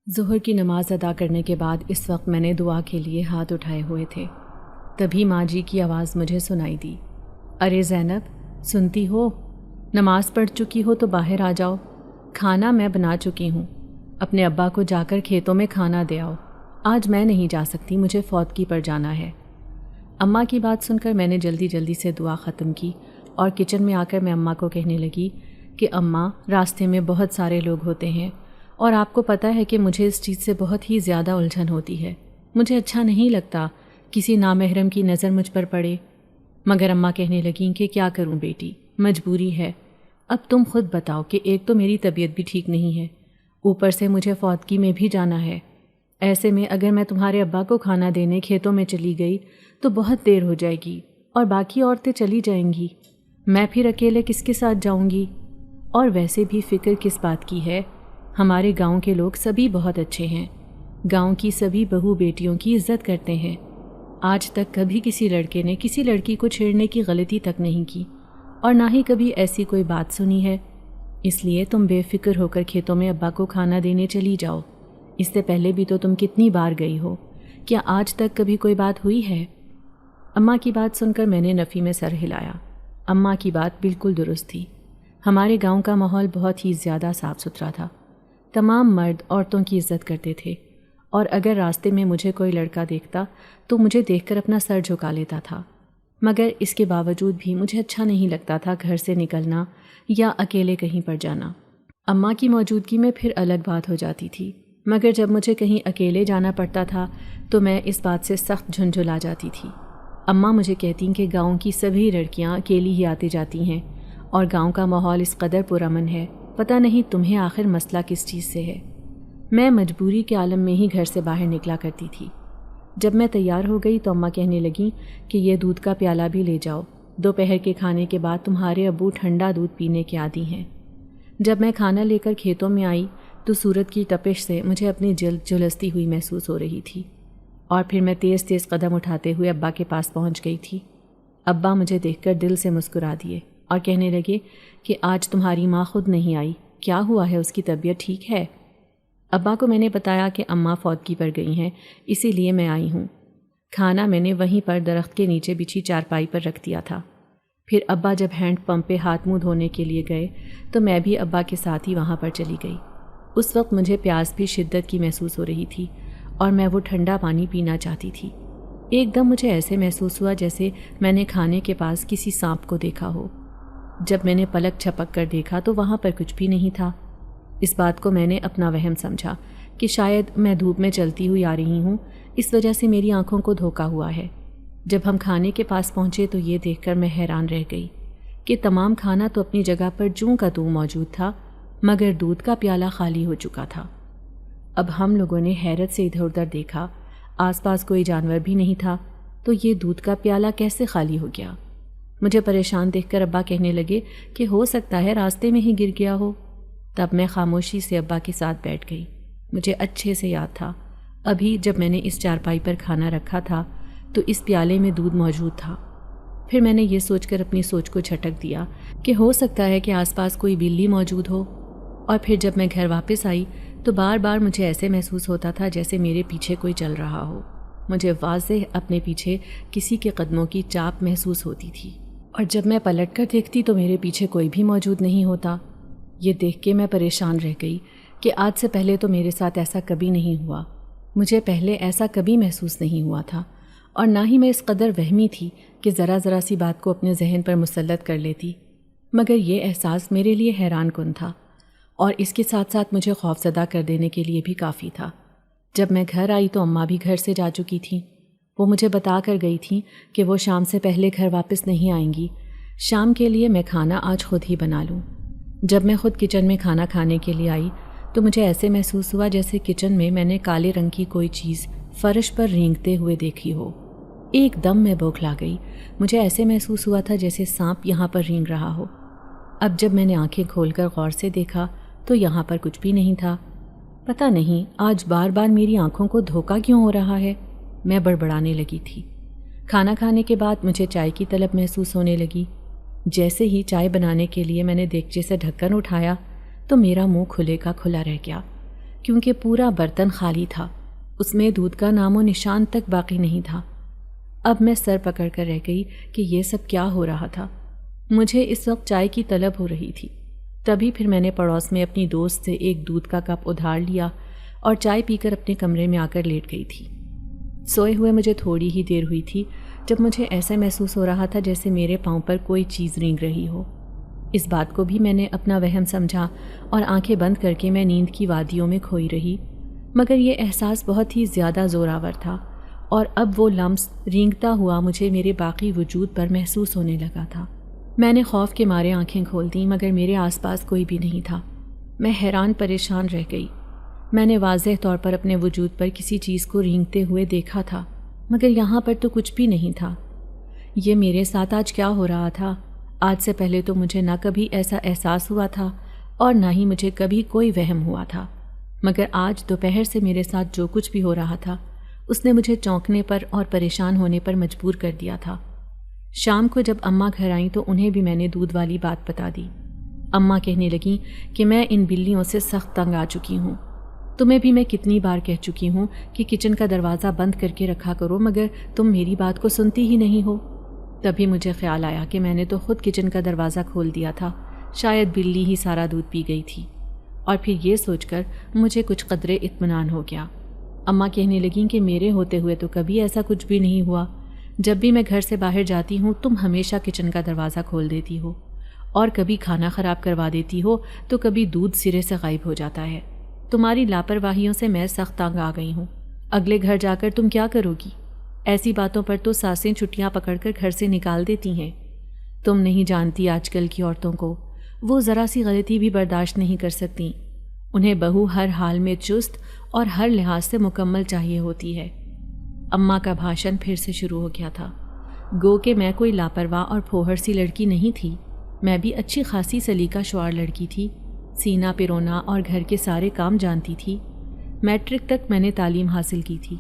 ظہر کی نماز ادا کرنے کے بعد اس وقت میں نے دعا کے لیے ہاتھ اٹھائے ہوئے تھے، تبھی ماں جی کی آواز مجھے سنائی دی۔ ارے زینب، سنتی ہو؟ نماز پڑھ چکی ہو تو باہر آ جاؤ، کھانا میں بنا چکی ہوں، اپنے ابا کو جا کر کھیتوں میں کھانا دے آؤ، آج میں نہیں جا سکتی، مجھے فوتگی پر جانا ہے۔ اماں کی بات سن کر میں نے جلدی جلدی سے دعا ختم کی اور کچن میں آ کر میں اماں کو کہنے لگی کہ اماں، راستے میں بہت سارے لوگ ہوتے ہیں اور آپ کو پتہ ہے کہ مجھے اس چیز سے بہت ہی زیادہ الجھن ہوتی ہے، مجھے اچھا نہیں لگتا کسی نامحرم کی نظر مجھ پر پڑے۔ مگر اماں کہنے لگیں کہ کیا کروں بیٹی، مجبوری ہے، اب تم خود بتاؤ کہ ایک تو میری طبیعت بھی ٹھیک نہیں ہے، اوپر سے مجھے فوتگی میں بھی جانا ہے، ایسے میں اگر میں تمہارے ابا کو کھانا دینے کھیتوں میں چلی گئی تو بہت دیر ہو جائے گی اور باقی عورتیں چلی جائیں گی، میں پھر اکیلے کس کے ساتھ جاؤں گی؟ اور ویسے بھی فکر کس بات کی ہے، ہمارے گاؤں کے لوگ سبھی بہت اچھے ہیں، گاؤں کی سبھی بہو بیٹیوں کی عزت کرتے ہیں، آج تک کبھی کسی لڑکے نے کسی لڑکی کو چھیڑنے کی غلطی تک نہیں کی اور نہ ہی کبھی ایسی کوئی بات سنی ہے، اس لیے تم بے فکر ہو کر کھیتوں میں ابا کو کھانا دینے چلی جاؤ، اس سے پہلے بھی تو تم کتنی بار گئی ہو، کیا آج تک کبھی کوئی بات ہوئی ہے؟ اماں کی بات سن کر میں نے نفی میں سر ہلایا۔ اماں کی بات بالکل درست تھی، ہمارے گاؤں کا ماحول بہت ہی زیادہ صاف ستھرا تھا، تمام مرد عورتوں کی عزت کرتے تھے اور اگر راستے میں مجھے کوئی لڑکا دیکھتا تو مجھے دیکھ کر اپنا سر جھکا لیتا تھا، مگر اس کے باوجود بھی مجھے اچھا نہیں لگتا تھا گھر سے نکلنا یا اکیلے کہیں پر جانا۔ اماں کی موجودگی میں پھر الگ بات ہو جاتی تھی، مگر جب مجھے کہیں اکیلے جانا پڑتا تھا تو میں اس بات سے سخت جھنجھلا جاتی تھی۔ اماں مجھے کہتیں کہ گاؤں کی سبھی لڑکیاں اکیلی ہی آتی جاتی ہیں اور گاؤں کا ماحول اس قدر پرامن ہے، پتہ نہیں تمہیں آخر مسئلہ کس چیز سے ہے۔ میں مجبوری کے عالم میں ہی گھر سے باہر نکلا کرتی تھی۔ جب میں تیار ہو گئی تو اماں کہنے لگیں کہ یہ دودھ کا پیالہ بھی لے جاؤ، دوپہر کے کھانے کے بعد تمہارے ابو ٹھنڈا دودھ پینے کے عادی ہیں۔ جب میں کھانا لے کر کھیتوں میں آئی تو سورج کی تپش سے مجھے اپنی جلد جھلستی ہوئی محسوس ہو رہی تھی اور پھر میں تیز تیز قدم اٹھاتے ہوئے ابا کے پاس پہنچ گئی تھی۔ ابا مجھے دیکھ کر دل سے مسکرا دیے اور کہنے لگے کہ آج تمہاری ماں خود نہیں آئی، کیا ہوا ہے، اس کی طبیعت ٹھیک ہے؟ ابا کو میں نے بتایا کہ اماں فوتگی پر گئی ہیں، اسی لیے میں آئی ہوں۔ کھانا میں نے وہیں پر درخت کے نیچے بچھی چارپائی پر رکھ دیا تھا۔ پھر ابا جب ہینڈ پمپ پہ ہاتھ منہ دھونے کے لیے گئے تو میں بھی ابا کے ساتھ ہی وہاں پر چلی گئی۔ اس وقت مجھے پیاس بھی شدت کی محسوس ہو رہی تھی اور میں وہ ٹھنڈا پانی پینا چاہتی تھی۔ ایک دم مجھے ایسے محسوس ہوا جیسے میں نے کھانے کے پاس کسی سانپ کو دیکھا ہو۔ جب میں نے پلک جھپک کر دیکھا تو وہاں پر کچھ بھی نہیں تھا۔ اس بات کو میں نے اپنا وہم سمجھا کہ شاید میں دھوپ میں چلتی ہوئی آ رہی ہوں، اس وجہ سے میری آنکھوں کو دھوکا ہوا ہے۔ جب ہم کھانے کے پاس پہنچے تو یہ دیکھ کر میں حیران رہ گئی کہ تمام کھانا تو اپنی جگہ پر جوں کا توں موجود تھا، مگر دودھ کا پیالہ خالی ہو چکا تھا۔ اب ہم لوگوں نے حیرت سے ادھر ادھر دیکھا، آس پاس کوئی جانور بھی نہیں تھا، تو یہ دودھ کا پیالہ کیسے خالی ہو گیا؟ مجھے پریشان دیکھ کر ابا کہنے لگے کہ ہو سکتا ہے راستے میں ہی گر گیا ہو۔ تب میں خاموشی سے ابا کے ساتھ بیٹھ گئی۔ مجھے اچھے سے یاد تھا ابھی جب میں نے اس چارپائی پر کھانا رکھا تھا تو اس پیالے میں دودھ موجود تھا۔ پھر میں نے یہ سوچ کر اپنی سوچ کو جھٹک دیا کہ ہو سکتا ہے کہ آس پاس کوئی بلی موجود ہو، اور پھر جب میں گھر واپس آئی تو بار بار مجھے ایسے محسوس ہوتا تھا جیسے میرے پیچھے کوئی چل رہا ہو۔ مجھے واضح اپنے پیچھے کسی کے قدموں کی چاپ محسوس ہوتی تھی، اور جب میں پلٹ کر دیکھتی تو میرے پیچھے کوئی بھی موجود نہیں ہوتا۔ یہ دیکھ کے میں پریشان رہ گئی کہ آج سے پہلے تو میرے ساتھ ایسا کبھی نہیں ہوا، مجھے پہلے ایسا کبھی محسوس نہیں ہوا تھا، اور نہ ہی میں اس قدر وہمی تھی کہ ذرا ذرا سی بات کو اپنے ذہن پر مسلط کر لیتی، مگر یہ احساس میرے لیے حیران کن تھا اور اس کے ساتھ ساتھ مجھے خوفزدہ کر دینے کے لیے بھی کافی تھا۔ جب میں گھر آئی تو اماں بھی گھر سے جا چکی تھیں۔ وہ مجھے بتا کر گئی تھیں کہ وہ شام سے پہلے گھر واپس نہیں آئیں گی، شام کے لیے میں کھانا آج خود ہی بنا لوں۔ جب میں خود کچن میں کھانا کھانے کے لیے آئی تو مجھے ایسے محسوس ہوا جیسے کچن میں نے کالے رنگ کی کوئی چیز فرش پر رینگتے ہوئے دیکھی ہو۔ ایک دم میں بوکھلا گئی، مجھے ایسے محسوس ہوا تھا جیسے سانپ یہاں پر رینگ رہا ہو۔ اب جب میں نے آنکھیں کھول کر غور سے دیکھا تو یہاں پر کچھ بھی نہیں تھا۔ پتہ نہیں آج بار بار میری آنکھوں کو دھوکا کیوں ہو رہا ہے، میں بڑبڑانے لگی تھی۔ کھانا کھانے کے بعد مجھے چائے کی طلب محسوس ہونے لگی۔ جیسے ہی چائے بنانے کے لیے میں نے دیگچے سے ڈھکن اٹھایا تو میرا منہ کھلے کا کھلا رہ گیا۔ کیونکہ پورا برتن خالی تھا، اس میں دودھ کا نام و نشان تک باقی نہیں تھا۔ اب میں سر پکڑ کر رہ گئی کہ یہ سب کیا ہو رہا تھا۔ مجھے اس وقت چائے کی طلب ہو رہی تھی۔ تبھی پھر میں نے پڑوس میں اپنی دوست سے ایک دودھ کا کپ ادھار لیا اور چائے پی کر اپنے کمرے میں آ کر لیٹ گئی تھی۔ سوئے ہوئے مجھے تھوڑی ہی دیر ہوئی تھی جب مجھے ایسا محسوس ہو رہا تھا جیسے میرے پاؤں پر کوئی چیز رینگ رہی ہو۔ اس بات کو بھی میں نے اپنا وہم سمجھا اور آنکھیں بند کر کے میں نیند کی وادیوں میں کھوئی رہی، مگر یہ احساس بہت ہی زیادہ زوراور تھا اور اب وہ لمس رینگتا ہوا مجھے میرے باقی وجود پر محسوس ہونے لگا تھا۔ میں نے خوف کے مارے آنکھیں کھول دیں مگر میرے آس پاس کوئی بھی نہیں تھا۔ میں حیران پریشان رہ گئی۔ میں نے واضح طور پر اپنے وجود پر کسی چیز کو رینگتے ہوئے دیکھا تھا، مگر یہاں پر تو کچھ بھی نہیں تھا۔ یہ میرے ساتھ آج کیا ہو رہا تھا؟ آج سے پہلے تو مجھے نہ کبھی ایسا احساس ہوا تھا اور نہ ہی مجھے کبھی کوئی وہم ہوا تھا، مگر آج دوپہر سے میرے ساتھ جو کچھ بھی ہو رہا تھا اس نے مجھے چونکنے پر اور پریشان ہونے پر مجبور کر دیا تھا۔ شام کو جب اماں گھر آئیں تو انہیں بھی میں نے دودھ والی بات بتا دی۔ اماں کہنے لگیں کہ میں ان بلیوں سے سخت تنگ آ چکی ہوں۔ تمہیں بھی میں کتنی بار کہہ چکی ہوں کہ کچن کا دروازہ بند کر کے رکھا کرو، مگر تم میری بات کو سنتی ہی نہیں ہو۔ تبھی مجھے خیال آیا کہ میں نے تو خود کچن کا دروازہ کھول دیا تھا، شاید بلی ہی سارا دودھ پی گئی تھی، اور پھر یہ سوچ کر مجھے کچھ قدرے اطمینان ہو گیا۔ اماں کہنے لگیں کہ میرے ہوتے ہوئے تو کبھی ایسا کچھ بھی نہیں ہوا۔ جب بھی میں گھر سے باہر جاتی ہوں تم ہمیشہ کچن کا دروازہ کھول دیتی ہو، اور کبھی کھانا خراب کروا دیتی ہو تو کبھی دودھ سرے سے غائب ہو جاتا ہے۔ تمہاری لاپرواہیوں سے میں سخت تنگ آ گئی ہوں۔ اگلے گھر جا کر تم کیا کرو گی؟ ایسی باتوں پر تو ساسیں چھٹیاں پکڑ کر گھر سے نکال دیتی ہیں۔ تم نہیں جانتی آج کل کی عورتوں کو، وہ ذرا سی غلطی بھی برداشت نہیں کر سکتی۔ انہیں بہو ہر حال میں چست اور ہر لحاظ سے مکمل چاہیے ہوتی ہے۔ اماں کا بھاشن پھر سے شروع ہو گیا تھا۔ گو کہ میں کوئی لاپرواہ اور پھوہر سی لڑکی نہیں تھی، میں بھی اچھی خاصی سلیقہ شعار لڑکی تھی، سینہ پرونا اور گھر کے سارے کام جانتی تھی۔ میٹرک تک میں نے تعلیم حاصل کی تھی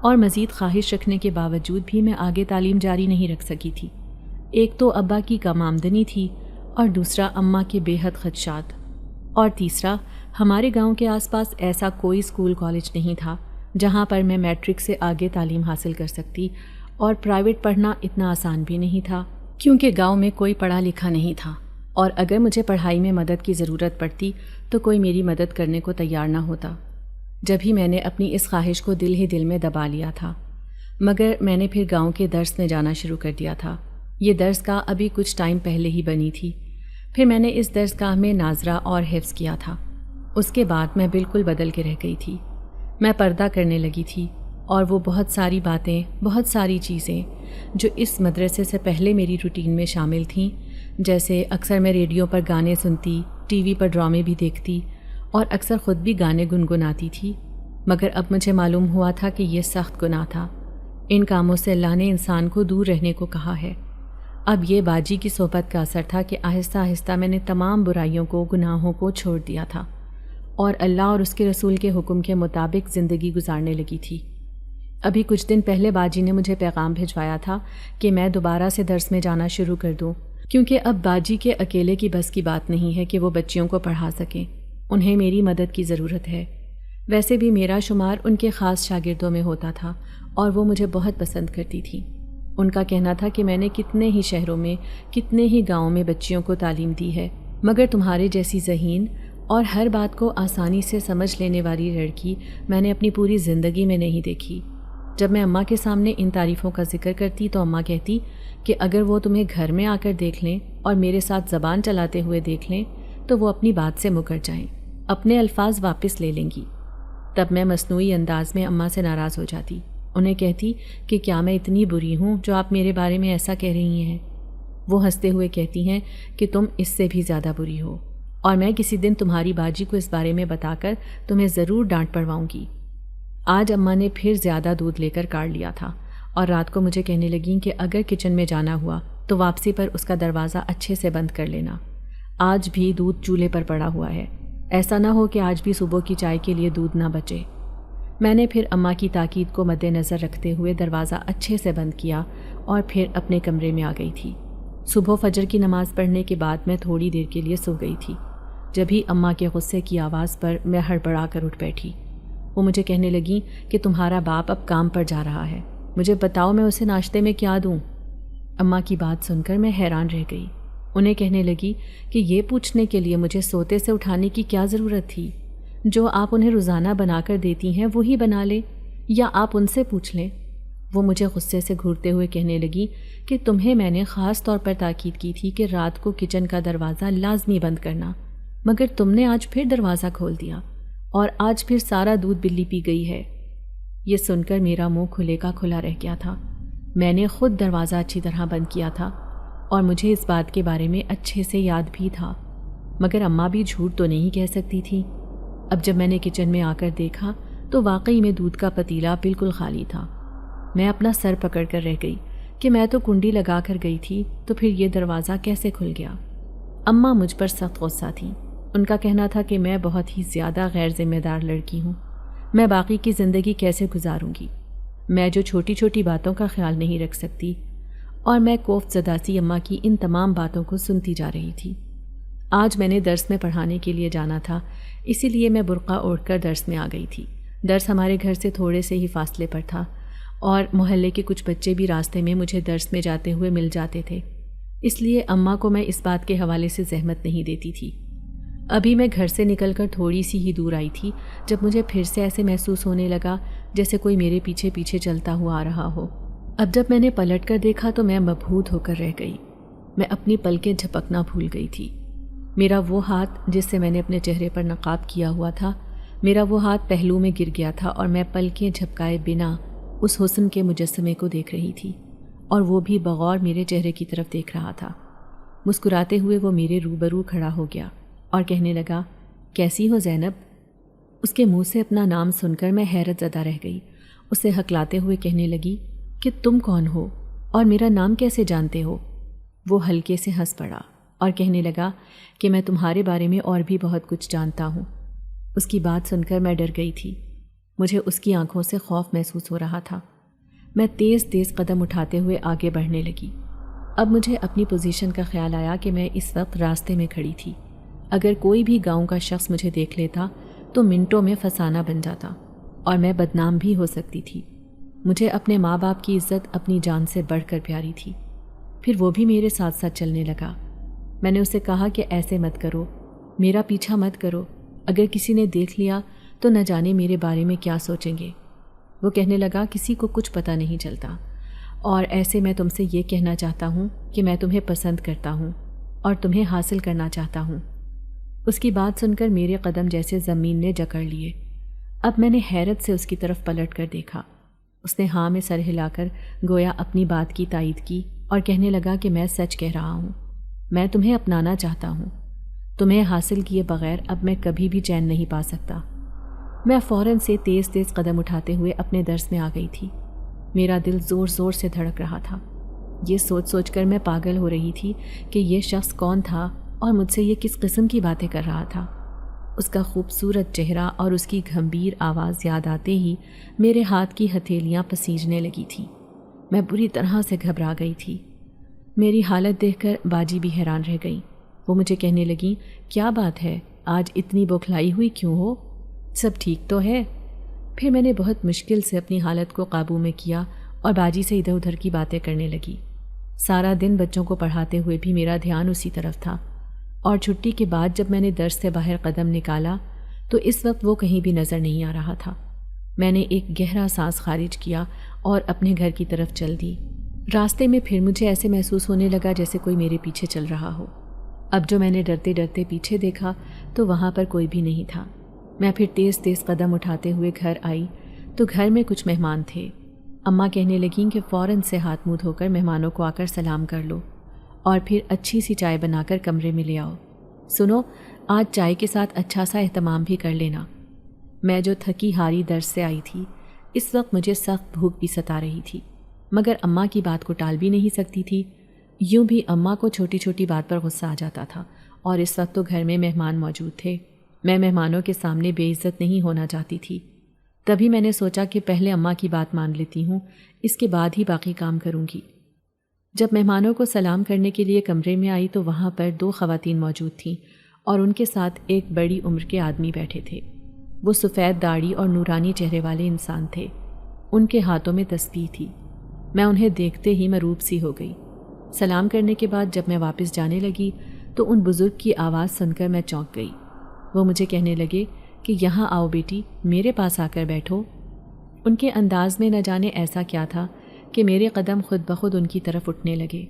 اور مزید خواہش رکھنے کے باوجود بھی میں آگے تعلیم جاری نہیں رکھ سکی تھی۔ ایک تو ابا کی کم آمدنی تھی اور دوسرا اماں کے بے حد خدشات، اور تیسرا ہمارے گاؤں کے آس پاس ایسا کوئی اسکول کالج نہیں تھا جہاں پر میں میٹرک سے آگے تعلیم حاصل کر سکتی، اور پرائیویٹ پڑھنا اتنا آسان بھی نہیں تھا کیونکہ گاؤں میں کوئی پڑھا لکھا نہیں تھا، اور اگر مجھے پڑھائی میں مدد کی ضرورت پڑتی تو کوئی میری مدد کرنے کو تیار نہ ہوتا۔ جب ہی میں نے اپنی اس خواہش کو دل ہی دل میں دبا لیا تھا، مگر میں نے پھر گاؤں کے درس میں جانا شروع کر دیا تھا۔ یہ درس گاہ ابھی کچھ ٹائم پہلے ہی بنی تھی۔ پھر میں نے اس درس گاہ میں ناظرہ اور حفظ کیا تھا۔ اس کے بعد میں بالکل بدل کے رہ گئی تھی۔ میں پردہ کرنے لگی تھی، اور وہ بہت ساری باتیں، بہت ساری چیزیں جو اس مدرسے سے پہلے میری روٹین میں شامل تھیں، جیسے اکثر میں ریڈیو پر گانے سنتی، ٹی وی پر ڈرامے بھی دیکھتی اور اکثر خود بھی گانے گنگناتی تھی، مگر اب مجھے معلوم ہوا تھا کہ یہ سخت گناہ تھا۔ ان کاموں سے اللہ نے انسان کو دور رہنے کو کہا ہے۔ اب یہ باجی کی صحبت کا اثر تھا کہ آہستہ آہستہ میں نے تمام برائیوں کو، گناہوں کو چھوڑ دیا تھا اور اللہ اور اس کے رسول کے حکم کے مطابق زندگی گزارنے لگی تھی۔ ابھی کچھ دن پہلے باجی نے مجھے پیغام بھجوایا تھا کہ میں دوبارہ سے درس میں جانا شروع کر دوں، کیونکہ اب باجی کے اکیلے کی بس کی بات نہیں ہے کہ وہ بچیوں کو پڑھا سکیں، انہیں میری مدد کی ضرورت ہے۔ ویسے بھی میرا شمار ان کے خاص شاگردوں میں ہوتا تھا اور وہ مجھے بہت پسند کرتی تھی۔ ان کا کہنا تھا کہ میں نے کتنے ہی شہروں میں، کتنے ہی گاؤں میں بچیوں کو تعلیم دی ہے، مگر تمہارے جیسی ذہین اور ہر بات کو آسانی سے سمجھ لینے والی لڑکی میں نے اپنی پوری زندگی میں نہیں دیکھی۔ جب میں اماں کے سامنے ان تعریفوں کا ذکر کرتی تو اماں کہتی کہ اگر وہ تمہیں گھر میں آ کر دیکھ لیں اور میرے ساتھ زبان چلاتے ہوئے دیکھ لیں تو وہ اپنی بات سے مکر جائیں، اپنے الفاظ واپس لے لیں گی۔ تب میں مصنوعی انداز میں اماں سے ناراض ہو جاتی، انہیں کہتی کہ کیا میں اتنی بری ہوں جو آپ میرے بارے میں ایسا کہہ رہی ہیں؟ وہ ہنستے ہوئے کہتی ہیں کہ تم اس سے بھی زیادہ بری ہو، اور میں کسی دن تمہاری باجی کو اس بارے میں بتا کر تمہیں ضرور ڈانٹ پڑواؤں گی۔ آج اماں نے پھر زیادہ دودھ لے کر کاٹ لیا تھا اور رات کو مجھے کہنے لگیں کہ اگر کچن میں جانا ہوا تو واپسی پر اس کا دروازہ اچھے سے بند کر لینا، آج بھی دودھ چولہے پر پڑا ہوا ہے، ایسا نہ ہو کہ آج بھی صبح کی چائے کے لیے دودھ نہ بچے۔ میں نے پھر اماں کی تاکید کو مد نظر رکھتے ہوئے دروازہ اچھے سے بند کیا اور پھر اپنے کمرے میں آ گئی تھی۔ صبح فجر کی نماز پڑھنے کے بعد میں تھوڑی دیر کے لیے سو گئی تھی۔ جبھی اماں کے غصے کی آواز پر میں ہڑبڑا کر اٹھ بیٹھی۔ وہ مجھے کہنے لگیں کہ تمہارا باپ اب کام پر جا رہا ہے، مجھے بتاؤ میں اسے ناشتے میں کیا دوں۔ اماں کی بات سن کر میں حیران رہ گئی۔ انہیں کہنے لگی کہ یہ پوچھنے کے لیے مجھے سوتے سے اٹھانے کی کیا ضرورت تھی؟ جو آپ انہیں روزانہ بنا کر دیتی ہیں وہی بنا لیں، یا آپ ان سے پوچھ لیں۔ وہ مجھے غصے سے گھورتے ہوئے کہنے لگی کہ تمہیں میں نے خاص طور پر تاکید کی تھی کہ رات کو کچن کا دروازہ لازمی بند کرنا، مگر تم نے آج پھر دروازہ کھول دیا اور آج پھر سارا دودھ بلی پی گئی ہے۔ یہ سن کر میرا منہ کھلے کا کھلا رہ گیا تھا۔ میں نے خود دروازہ اچھی طرح بند کیا تھا اور مجھے اس بات کے بارے میں اچھے سے یاد بھی تھا، مگر اماں بھی جھوٹ تو نہیں کہہ سکتی تھی۔ اب جب میں نے کچن میں آ کر دیکھا تو واقعی میں دودھ کا پتیلا بالکل خالی تھا۔ میں اپنا سر پکڑ کر رہ گئی کہ میں تو کنڈی لگا کر گئی تھی، تو پھر یہ دروازہ کیسے کھل گیا؟ اماں مجھ پر سخت غصہ تھیں۔ ان کا کہنا تھا کہ میں بہت ہی زیادہ غیر ذمہ دار لڑکی ہوں، میں باقی کی زندگی کیسے گزاروں گی، میں جو چھوٹی چھوٹی باتوں کا خیال نہیں رکھ سکتی، اور میں کوفت زدہ سی اماں کی ان تمام باتوں کو سنتی جا رہی تھی۔ آج میں نے درس میں پڑھانے کے لیے جانا تھا، اسی لیے میں برقع اوڑھ کر درس میں آ گئی تھی۔ درس ہمارے گھر سے تھوڑے سے ہی فاصلے پر تھا اور محلے کے کچھ بچے بھی راستے میں مجھے درس میں جاتے ہوئے مل جاتے تھے، اس لیے اماں کو میں اس بات کے حوالے سے زحمت نہیں دیتی تھی۔ ابھی میں گھر سے نکل کر تھوڑی سی ہی دور آئی تھی جب مجھے پھر سے ایسے محسوس ہونے لگا جیسے کوئی میرے پیچھے پیچھے چلتا ہوا آ رہا ہو۔ اب جب میں نے پلٹ کر دیکھا تو میں مبہوت ہو کر رہ گئی۔ میں اپنی پلکیں جھپکنا بھول گئی تھی۔ میرا وہ ہاتھ جس سے میں نے اپنے چہرے پر نقاب کیا ہوا تھا، میرا وہ ہاتھ پہلو میں گر گیا تھا اور میں پلکیں جھپکائے بنا اس حسن کے مجسمے کو دیکھ رہی تھی، اور وہ بھی بغور میرے چہرے کی طرف دیکھ رہا تھا۔ مسکراتے ہوئے وہ میرے روبرو کھڑا ہو گیا اور کہنے لگا، کیسی ہو زینب؟ اس کے منہ سے اپنا نام سن کر میں حیرت زدہ رہ گئی۔ اسے ہکلاتے ہوئے کہنے لگی کہ تم کون ہو اور میرا نام کیسے جانتے ہو؟ وہ ہلکے سے ہنس پڑا اور کہنے لگا کہ میں تمہارے بارے میں اور بھی بہت کچھ جانتا ہوں۔ اس کی بات سن کر میں ڈر گئی تھی۔ مجھے اس کی آنکھوں سے خوف محسوس ہو رہا تھا۔ میں تیز تیز قدم اٹھاتے ہوئے آگے بڑھنے لگی۔ اب مجھے اپنی پوزیشن کا خیال آیا کہ میں اس وقت راستے میں کھڑی تھی۔ اگر کوئی بھی گاؤں کا شخص مجھے دیکھ لیتا تو منٹوں میں فسانہ بن جاتا اور میں بدنام بھی ہو سکتی تھی۔ مجھے اپنے ماں باپ کی عزت اپنی جان سے بڑھ کر پیاری تھی۔ پھر وہ بھی میرے ساتھ ساتھ چلنے لگا۔ میں نے اسے کہا کہ ایسے مت کرو، میرا پیچھا مت کرو، اگر کسی نے دیکھ لیا تو نہ جانے میرے بارے میں کیا سوچیں گے۔ وہ کہنے لگا، کسی کو کچھ پتہ نہیں چلتا، اور ایسے میں تم سے یہ کہنا چاہتا ہوں کہ میں تمہیں پسند کرتا ہوں اور تمہیں حاصل کرنا چاہتا ہوں۔ اس کی بات سن کر میرے قدم جیسے زمین نے جکڑ لیے۔ اب میں نے حیرت سے اس کی طرف پلٹ کر دیکھا۔ اس نے ہاں میں سر ہلا کر گویا اپنی بات کی تائید کی اور کہنے لگا کہ میں سچ کہہ رہا ہوں، میں تمہیں اپنانا چاہتا ہوں۔ تمہیں حاصل کیے بغیر اب میں کبھی بھی چین نہیں پا سکتا۔ میں فوراً سے تیز تیز قدم اٹھاتے ہوئے اپنے درس میں آ گئی تھی۔ میرا دل زور زور سے دھڑک رہا تھا۔ یہ سوچ سوچ کر میں پاگل ہو رہی تھی کہ یہ شخص کون تھا اور مجھ سے یہ کس قسم کی باتیں کر رہا تھا۔ اس کا خوبصورت چہرہ اور اس کی گھمبیر آواز یاد آتے ہی میرے ہاتھ کی ہتھیلیاں پسیجنے لگی تھیں۔ میں بری طرح سے گھبرا گئی تھی۔ میری حالت دیکھ کر باجی بھی حیران رہ گئی۔ وہ مجھے کہنے لگیں، کیا بات ہے، آج اتنی بوکھلائی ہوئی کیوں ہو؟ سب ٹھیک تو ہے؟ پھر میں نے بہت مشکل سے اپنی حالت کو قابو میں کیا اور باجی سے ادھر ادھر کی باتیں کرنے لگی۔ سارا دن بچوں کو پڑھاتے ہوئے بھی میرا دھیان اسی طرف تھا، اور چھٹی کے بعد جب میں نے درس سے باہر قدم نکالا تو اس وقت وہ کہیں بھی نظر نہیں آ رہا تھا۔ میں نے ایک گہرا سانس خارج کیا اور اپنے گھر کی طرف چل دی۔ راستے میں پھر مجھے ایسے محسوس ہونے لگا جیسے کوئی میرے پیچھے چل رہا ہو۔ اب جو میں نے ڈرتے ڈرتے پیچھے دیکھا تو وہاں پر کوئی بھی نہیں تھا۔ میں پھر تیز تیز قدم اٹھاتے ہوئے گھر آئی تو گھر میں کچھ مہمان تھے۔ اماں کہنے لگیں کہ فوراً سے ہاتھ منہ دھو کر مہمانوں کو آ کر سلام کر لو اور پھر اچھی سی چائے بنا کر کمرے میں لے آؤ۔ سنو، آج چائے کے ساتھ اچھا سا اہتمام بھی کر لینا۔ میں جو تھکی ہاری درس سے آئی تھی، اس وقت مجھے سخت بھوک بھی ستا رہی تھی، مگر اماں کی بات کو ٹال بھی نہیں سکتی تھی۔ یوں بھی اماں کو چھوٹی چھوٹی بات پر غصہ آ جاتا تھا، اور اس وقت تو گھر میں مہمان موجود تھے۔ میں مہمانوں کے سامنے بے عزت نہیں ہونا چاہتی تھی۔ تبھی میں نے سوچا کہ پہلے اماں کی بات مان لیتی ہوں، اس کے بعد ہی باقی کام کروں گی۔ جب مہمانوں کو سلام کرنے کے لیے کمرے میں آئی تو وہاں پر 2 خواتین موجود تھیں اور ان کے ساتھ ایک بڑی عمر کے آدمی بیٹھے تھے۔ وہ سفید داڑھی اور نورانی چہرے والے انسان تھے۔ ان کے ہاتھوں میں تسبیح تھی۔ میں انہیں دیکھتے ہی مروب سی ہو گئی۔ سلام کرنے کے بعد جب میں واپس جانے لگی تو ان بزرگ کی آواز سن کر میں چونک گئی۔ وہ مجھے کہنے لگے کہ یہاں آؤ بیٹی، میرے پاس آ کر بیٹھو۔ ان کے انداز میں نہ جانے ایسا کیا تھا کہ میرے قدم خود بخود ان کی طرف اٹھنے لگے۔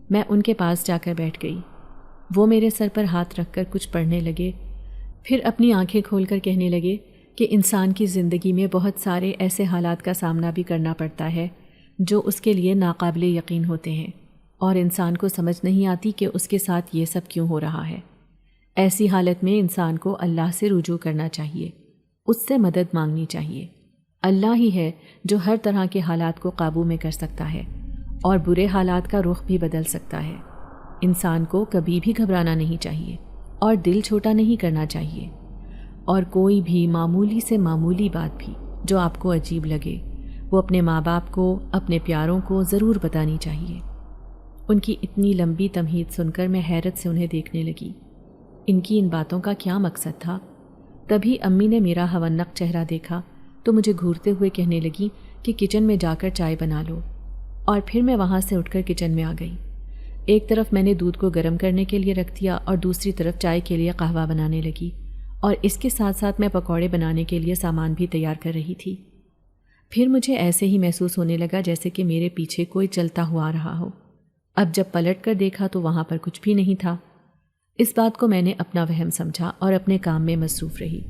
میں ان کے پاس جا کر بیٹھ گئی۔ وہ میرے سر پر ہاتھ رکھ کر کچھ پڑھنے لگے، پھر اپنی آنکھیں کھول کر کہنے لگے کہ انسان کی زندگی میں بہت سارے ایسے حالات کا سامنا بھی کرنا پڑتا ہے جو اس کے لیے ناقابل یقین ہوتے ہیں، اور انسان کو سمجھ نہیں آتی کہ اس کے ساتھ یہ سب کیوں ہو رہا ہے۔ ایسی حالت میں انسان کو اللہ سے رجوع کرنا چاہیے، اس سے مدد مانگنی چاہیے۔ اللہ ہی ہے جو ہر طرح کے حالات کو قابو میں کر سکتا ہے اور برے حالات کا رخ بھی بدل سکتا ہے۔ انسان کو کبھی بھی گھبرانا نہیں چاہیے اور دل چھوٹا نہیں کرنا چاہیے، اور کوئی بھی معمولی سے معمولی بات بھی جو آپ کو عجیب لگے وہ اپنے ماں باپ کو، اپنے پیاروں کو ضرور بتانی چاہیے۔ ان کی اتنی لمبی تمہید سن کر میں حیرت سے انہیں دیکھنے لگی۔ ان کی ان باتوں کا کیا مقصد تھا؟ تبھی امی نے میرا ہونق چہرہ دیکھا تو مجھے گھورتے ہوئے کہنے لگی کہ کچن میں جا کر چائے بنا لو، اور پھر میں وہاں سے اٹھ کر کچن میں آ گئی۔ ایک طرف میں نے دودھ کو گرم کرنے کے لیے رکھ دیا اور دوسری طرف چائے کے لیے قہوہ بنانے لگی، اور اس کے ساتھ ساتھ میں پکوڑے بنانے کے لیے سامان بھی تیار کر رہی تھی۔ پھر مجھے ایسے ہی محسوس ہونے لگا جیسے کہ میرے پیچھے کوئی چلتا ہوا آ رہا ہو۔ اب جب پلٹ کر دیکھا تو وہاں پر کچھ بھی نہیں تھا۔ اس بات کو میں نے اپنا وہم سمجھا اور اپنے کام میں مصروف رہی۔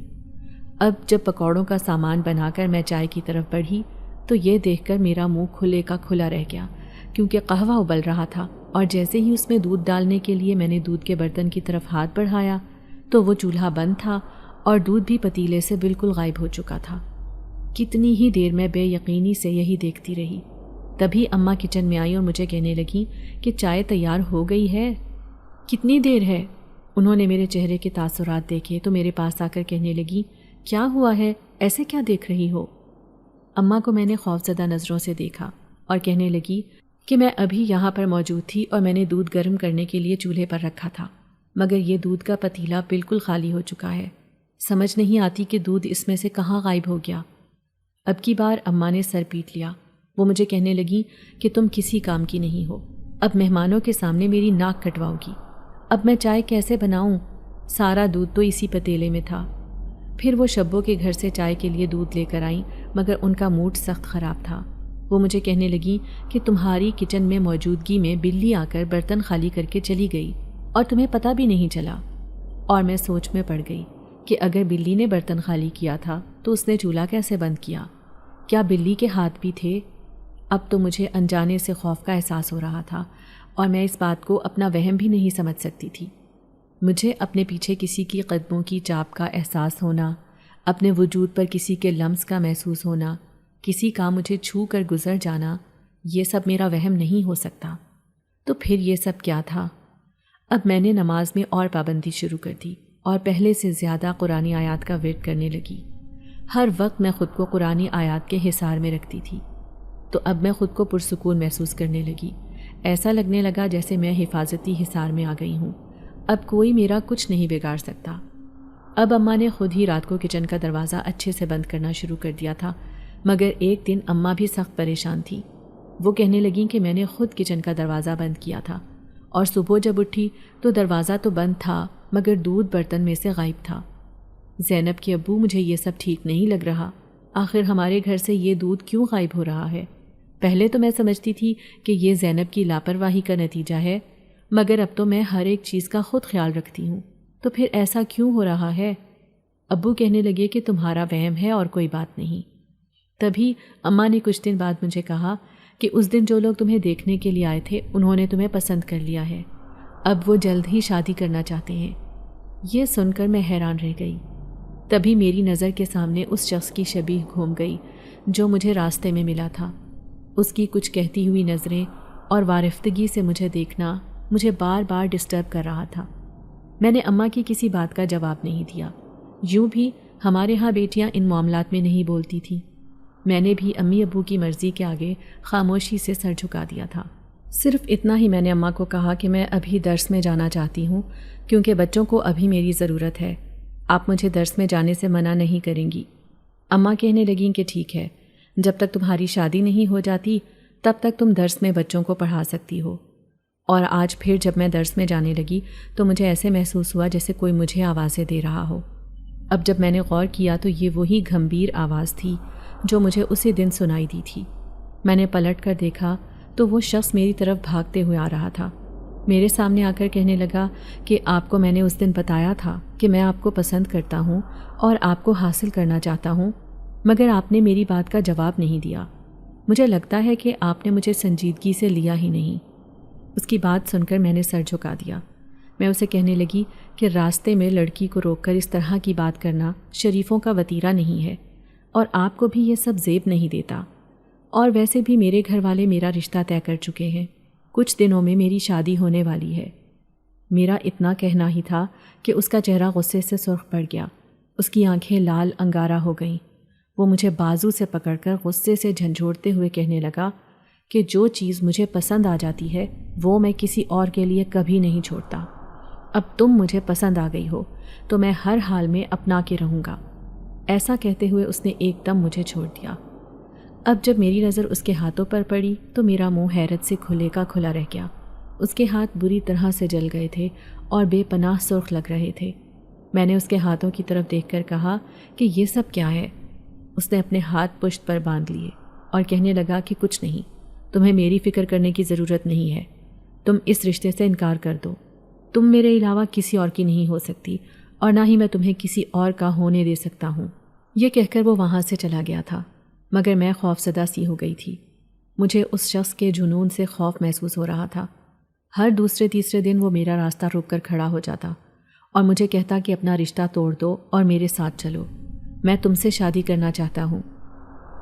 اب جب پکوڑوں کا سامان بنا کر میں چائے کی طرف بڑھی تو یہ دیکھ کر میرا منہ کھلے کا کھلا رہ گیا، کیونکہ قہوہ ابل رہا تھا، اور جیسے ہی اس میں دودھ ڈالنے کے لیے میں نے دودھ کے برتن کی طرف ہاتھ بڑھایا تو وہ چولہا بند تھا اور دودھ بھی پتیلے سے بالکل غائب ہو چکا تھا۔ کتنی ہی دیر میں بے یقینی سے یہی دیکھتی رہی۔ تبھی اماں کچن میں آئی اور مجھے کہنے لگی کہ چائے تیار ہو گئی ہے۔ کتنی دیر ہے؟ انہوں نے میرے چہرے کے تاثرات دیکھے تو میرے پاس آ کر کہنے لگی، کیا ہوا ہے؟ ایسے کیا دیکھ رہی ہو؟ اماں کو میں نے خوفزدہ نظروں سے دیکھا اور کہنے لگی کہ میں ابھی یہاں پر موجود تھی اور میں نے دودھ گرم کرنے کے لیے چولہے پر رکھا تھا، مگر یہ دودھ کا پتیلا بالکل خالی ہو چکا ہے۔ سمجھ نہیں آتی کہ دودھ اس میں سے کہاں غائب ہو گیا۔ اب کی بار اماں نے سر پیٹ لیا۔ وہ مجھے کہنے لگی کہ تم کسی کام کی نہیں ہو، اب مہمانوں کے سامنے میری ناک کٹواؤ گی۔ اب میں چائے کیسے بناؤں؟ سارا دودھ تو اسی پتیلے میں تھا۔ پھر وہ شبو کے گھر سے چائے کے لیے دودھ لے کر آئیں، مگر ان کا موڈ سخت خراب تھا۔ وہ مجھے کہنے لگی کہ تمہاری کچن میں موجودگی میں بلی آ کر برتن خالی کر کے چلی گئی اور تمہیں پتہ بھی نہیں چلا۔ اور میں سوچ میں پڑ گئی کہ اگر بلی نے برتن خالی کیا تھا تو اس نے چولہا کیسے بند کیا؟ کیا بلی کے ہاتھ بھی تھے؟ اب تو مجھے انجانے سے خوف کا احساس ہو رہا تھا اور میں اس بات کو اپنا وہم بھی نہیں سمجھ سکتی تھی۔ مجھے اپنے پیچھے کسی کی قدموں کی چاپ کا احساس ہونا، اپنے وجود پر کسی کے لمس کا محسوس ہونا، کسی کا مجھے چھو کر گزر جانا، یہ سب میرا وہم نہیں ہو سکتا۔ تو پھر یہ سب کیا تھا؟ اب میں نے نماز میں اور پابندی شروع کر دی اور پہلے سے زیادہ قرآنی آیات کا ورد کرنے لگی۔ ہر وقت میں خود کو قرآنی آیات کے حصار میں رکھتی تھی۔ تو اب میں خود کو پرسکون محسوس کرنے لگی۔ ایسا لگنے لگا جیسے میں حفاظتی حصار میں آ گئی ہوں، اب کوئی میرا کچھ نہیں بگاڑ سکتا۔ اب اماں نے خود ہی رات کو کچن کا دروازہ اچھے سے بند کرنا شروع کر دیا تھا، مگر ایک دن اماں بھی سخت پریشان تھی۔ وہ کہنے لگیں کہ میں نے خود کچن کا دروازہ بند کیا تھا، اور صبح جب اٹھی تو دروازہ تو بند تھا مگر دودھ برتن میں سے غائب تھا۔ زینب کے ابو، مجھے یہ سب ٹھیک نہیں لگ رہا، آخر ہمارے گھر سے یہ دودھ کیوں غائب ہو رہا ہے؟ پہلے تو میں سمجھتی تھی کہ یہ زینب کی لاپرواہی کا نتیجہ ہے، مگر اب تو میں ہر ایک چیز کا خود خیال رکھتی ہوں، تو پھر ایسا کیوں ہو رہا ہے؟ ابو کہنے لگے کہ تمہارا وہم ہے اور کوئی بات نہیں۔ تبھی اماں نے کچھ دن بعد مجھے کہا کہ اس دن جو لوگ تمہیں دیکھنے کے لیے آئے تھے انہوں نے تمہیں پسند کر لیا ہے، اب وہ جلد ہی شادی کرنا چاہتے ہیں۔ یہ سن کر میں حیران رہ گئی۔ تبھی میری نظر کے سامنے اس شخص کی شبیہ گھوم گئی جو مجھے راستے میں ملا تھا۔ اس کی کچھ کہتی ہوئی نظریں اور وارفتگی سے مجھے دیکھنا مجھے بار بار ڈسٹرب کر رہا تھا۔ میں نے اماں کی کسی بات کا جواب نہیں دیا۔ یوں بھی ہمارے ہاں بیٹیاں ان معاملات میں نہیں بولتی تھیں۔ میں نے بھی امی ابو کی مرضی کے آگے خاموشی سے سر جھکا دیا تھا۔ صرف اتنا ہی میں نے اماں کو کہا کہ میں ابھی درس میں جانا چاہتی ہوں کیونکہ بچوں کو ابھی میری ضرورت ہے، آپ مجھے درس میں جانے سے منع نہیں کریں گی۔ اماں کہنے لگیں کہ ٹھیک ہے، جب تک تمہاری شادی نہیں ہو جاتی تب تک تم درس میں بچوں کو پڑھا سکتی ہو۔ اور آج پھر جب میں درس میں جانے لگی تو مجھے ایسے محسوس ہوا جیسے کوئی مجھے آوازیں دے رہا ہو۔ اب جب میں نے غور کیا تو یہ وہی گھمبیر آواز تھی جو مجھے اسی دن سنائی دی تھی۔ میں نے پلٹ کر دیکھا تو وہ شخص میری طرف بھاگتے ہوئے آ رہا تھا۔ میرے سامنے آ کر کہنے لگا کہ آپ کو میں نے اس دن بتایا تھا کہ میں آپ کو پسند کرتا ہوں اور آپ کو حاصل کرنا چاہتا ہوں، مگر آپ نے میری بات کا جواب نہیں دیا۔ مجھے لگتا ہے کہ آپ نے مجھے سنجیدگی سے لیا ہی نہیں۔ اس کی بات سن کر میں نے سر جھکا دیا۔ میں اسے کہنے لگی کہ راستے میں لڑکی کو روک کر اس طرح کی بات کرنا شریفوں کا وتیرہ نہیں ہے، اور آپ کو بھی یہ سب زیب نہیں دیتا، اور ویسے بھی میرے گھر والے میرا رشتہ طے کر چکے ہیں، کچھ دنوں میں میری شادی ہونے والی ہے۔ میرا اتنا کہنا ہی تھا کہ اس کا چہرہ غصے سے سرخ پڑ گیا، اس کی آنکھیں لال انگارہ ہو گئیں۔ وہ مجھے بازو سے پکڑ کر غصے سے جھنجھوڑتے ہوئے کہنے لگا کہ جو چیز مجھے پسند آ جاتی ہے وہ میں کسی اور کے لیے کبھی نہیں چھوڑتا۔ اب تم مجھے پسند آ گئی ہو تو میں ہر حال میں اپنا کے رہوں گا۔ ایسا کہتے ہوئے اس نے ایک دم مجھے چھوڑ دیا۔ اب جب میری نظر اس کے ہاتھوں پر پڑی تو میرا منہ حیرت سے کھلے کا کھلا رہ گیا۔ اس کے ہاتھ بری طرح سے جل گئے تھے اور بے پناہ سرخ لگ رہے تھے۔ میں نے اس کے ہاتھوں کی طرف دیکھ کر کہا کہ یہ سب کیا ہے؟ اس نے اپنے ہاتھ پشت پر باندھ لیے اور کہنے لگا کہ کچھ نہیں، تمہیں میری فکر کرنے کی ضرورت نہیں ہے، تم اس رشتے سے انکار کر دو، تم میرے علاوہ کسی اور کی نہیں ہو سکتی اور نہ ہی میں تمہیں کسی اور کا ہونے دے سکتا ہوں۔ یہ کہہ کر وہ وہاں سے چلا گیا تھا، مگر میں خوفزدہ سی ہو گئی تھی۔ مجھے اس شخص کے جنون سے خوف محسوس ہو رہا تھا۔ ہر دوسرے تیسرے دن وہ میرا راستہ روک کر کھڑا ہو جاتا اور مجھے کہتا کہ اپنا رشتہ توڑ دو اور میرے ساتھ چلو، میں تم سے شادی کرنا چاہتا ہوں۔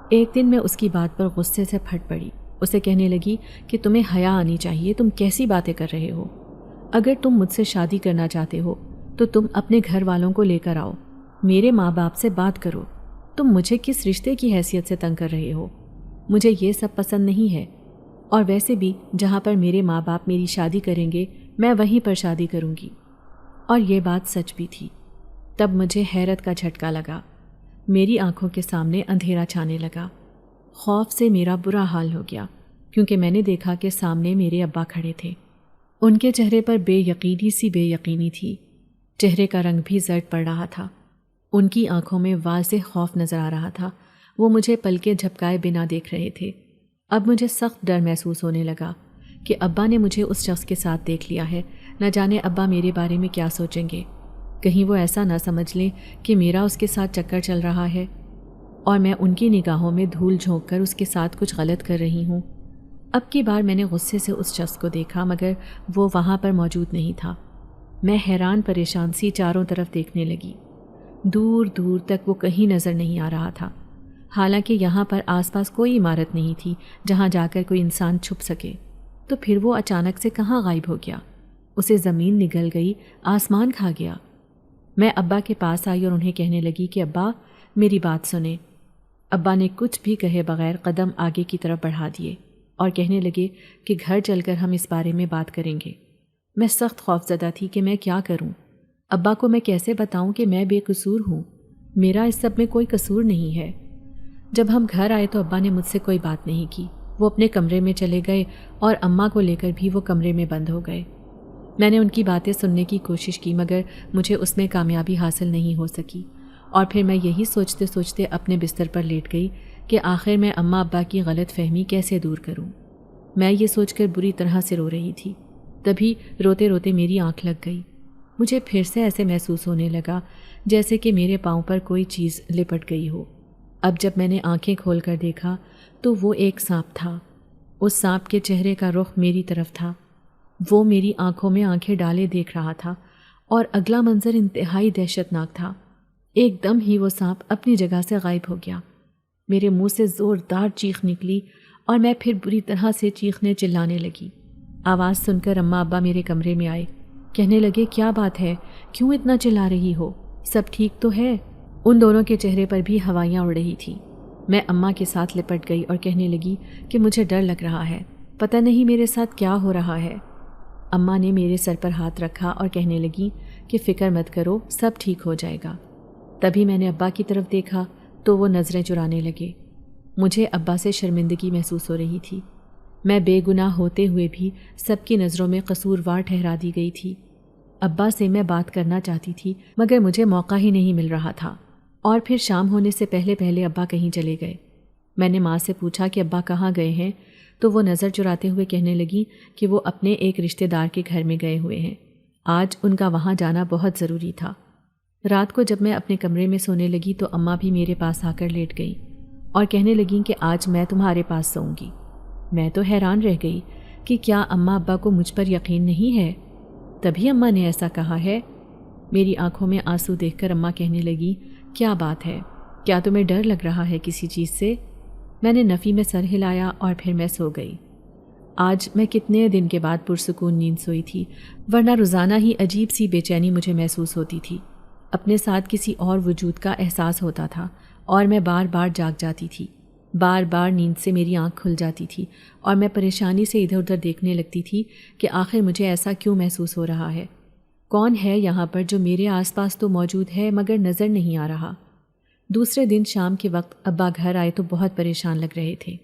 ایک دن میں اس کی بات پر غصے سے پھٹ پڑی۔ اسے کہنے لگی کہ تمہیں حیا آنی چاہیے، تم کیسی باتیں کر رہے ہو؟ اگر تم مجھ سے شادی کرنا چاہتے ہو تو تم اپنے گھر والوں کو لے کر آؤ، میرے ماں باپ سے بات کرو، تم مجھے کس رشتے کی حیثیت سے تنگ کر رہے ہو؟ مجھے یہ سب پسند نہیں ہے، اور ویسے بھی جہاں پر میرے ماں باپ میری شادی کریں گے میں وہیں پر شادی کروں گی۔ اور یہ بات سچ بھی تھی۔ تب مجھے حیرت کا جھٹکا لگا، میری آنکھوں کے سامنے اندھیرا چھانے لگا۔ خوف سے میرا برا حال ہو گیا کیونکہ میں نے دیکھا کہ سامنے میرے ابا کھڑے تھے۔ ان کے چہرے پر بے یقینی سی بے یقینی تھی، چہرے کا رنگ بھی زرد پڑ رہا تھا، ان کی آنکھوں میں واضح خوف نظر آ رہا تھا۔ وہ مجھے پلکیں جھپکائے بنا دیکھ رہے تھے۔ اب مجھے سخت ڈر محسوس ہونے لگا کہ ابا نے مجھے اس شخص کے ساتھ دیکھ لیا ہے، نہ جانے ابا میرے بارے میں کیا سوچیں گے، کہیں وہ ایسا نہ سمجھ لیں کہ میرا اس کے ساتھ چکر چل رہا ہے اور میں ان کی نگاہوں میں دھول جھونک کر اس کے ساتھ کچھ غلط کر رہی ہوں۔ اب کی بار میں نے غصے سے اس شخص کو دیکھا مگر وہ وہاں پر موجود نہیں تھا۔ میں حیران پریشان سی چاروں طرف دیکھنے لگی، دور دور تک وہ کہیں نظر نہیں آ رہا تھا، حالانکہ یہاں پر آس پاس کوئی عمارت نہیں تھی جہاں جا کر کوئی انسان چھپ سکے۔ تو پھر وہ اچانک سے کہاں غائب ہو گیا؟ اسے زمین نگل گئی، آسمان کھا گیا۔ میں ابا کے پاس آئی اور انہیں کہنے لگی کہ ابا میری بات سنیں۔ ابا نے کچھ بھی کہے بغیر قدم آگے کی طرف بڑھا دیے اور کہنے لگے کہ گھر چل کر ہم اس بارے میں بات کریں گے۔ میں سخت خوفزدہ تھی کہ میں کیا کروں، ابا کو میں کیسے بتاؤں کہ میں بے قصور ہوں، میرا اس سب میں کوئی قصور نہیں ہے۔ جب ہم گھر آئے تو ابا نے مجھ سے کوئی بات نہیں کی، وہ اپنے کمرے میں چلے گئے اور اماں کو لے کر بھی وہ کمرے میں بند ہو گئے۔ میں نے ان کی باتیں سننے کی کوشش کی مگر مجھے اس میں کامیابی حاصل نہیں ہو سکی، اور پھر میں یہی سوچتے سوچتے اپنے بستر پر لیٹ گئی کہ آخر میں اماں ابا کی غلط فہمی کیسے دور کروں۔ میں یہ سوچ کر بری طرح سے رو رہی تھی، تبھی روتے روتے میری آنکھ لگ گئی۔ مجھے پھر سے ایسے محسوس ہونے لگا جیسے کہ میرے پاؤں پر کوئی چیز لپٹ گئی ہو۔ اب جب میں نے آنکھیں کھول کر دیکھا تو وہ ایک سانپ تھا۔ اس سانپ کے چہرے کا رخ میری طرف تھا، وہ میری آنکھوں میں آنکھیں ڈالے دیکھ رہا تھا، اور اگلا منظر انتہائی دہشتناک تھا۔ ایک دم ہی وہ سانپ اپنی جگہ سے غائب ہو گیا۔ میرے منہ سے زوردار چیخ نکلی اور میں پھر بری طرح سے چیخنے چلانے لگی۔ آواز سن کر اماں ابا میرے کمرے میں آئے، کہنے لگے کیا بات ہے، کیوں اتنا چلا رہی ہو، سب ٹھیک تو ہے؟ ان دونوں کے چہرے پر بھی ہوائیاں اڑ رہی تھیں۔ میں اماں کے ساتھ لپٹ گئی اور کہنے لگی کہ مجھے ڈر لگ رہا ہے، پتہ نہیں میرے ساتھ کیا ہو رہا ہے۔ اماں نے میرے سر پر ہاتھ رکھا اور کہنے لگی کہ فکر مت کرو، سب ٹھیک ہو جائے گا۔ تبھی میں نے ابا کی طرف دیکھا تو وہ نظریں چرانے لگے۔ مجھے ابا سے شرمندگی محسوس ہو رہی تھی۔ میں بے گناہ ہوتے ہوئے بھی سب کی نظروں میں قصوروار ٹھہرا دی گئی تھی۔ ابا سے میں بات کرنا چاہتی تھی مگر مجھے موقع ہی نہیں مل رہا تھا، اور پھر شام ہونے سے پہلے پہلے ابا کہیں چلے گئے۔ میں نے ماں سے پوچھا کہ ابا کہاں گئے ہیں، تو وہ نظر چراتے ہوئے کہنے لگی کہ وہ اپنے ایک رشتہ دار کے گھر میں گئے ہوئے ہیں، آج ان کا وہاں جانا بہت ضروری تھا۔ رات کو جب میں اپنے کمرے میں سونے لگی تو اماں بھی میرے پاس آ کر لیٹ گئیں اور کہنے لگیں کہ آج میں تمہارے پاس سوؤں گی۔ میں تو حیران رہ گئی کہ کیا اماں ابا کو مجھ پر یقین نہیں ہے؟ تبھی اماں نے ایسا کہا ہے۔ میری آنکھوں میں آنسو دیکھ کر اماں کہنے لگی، کیا بات ہے؟ کیا تمہیں ڈر لگ رہا ہے کسی چیز سے؟ میں نے نفی میں سر ہلایا اور پھر میں سو گئی۔ آج میں کتنے دن کے بعد پرسکون نیند سوئی تھی، ورنہ روزانہ ہی عجیب سی بے چینی مجھے محسوس ہوتی تھی۔ اپنے ساتھ کسی اور وجود کا احساس ہوتا تھا اور میں بار بار جاگ جاتی تھی۔ بار بار نیند سے میری آنکھ کھل جاتی تھی اور میں پریشانی سے ادھر ادھر دیکھنے لگتی تھی کہ آخر مجھے ایسا کیوں محسوس ہو رہا ہے؟ کون ہے یہاں پر جو میرے آس پاس تو موجود ہے مگر نظر نہیں آ رہا؟ دوسرے دن شام کے وقت ابا گھر آئے تو بہت پریشان لگ رہے تھے۔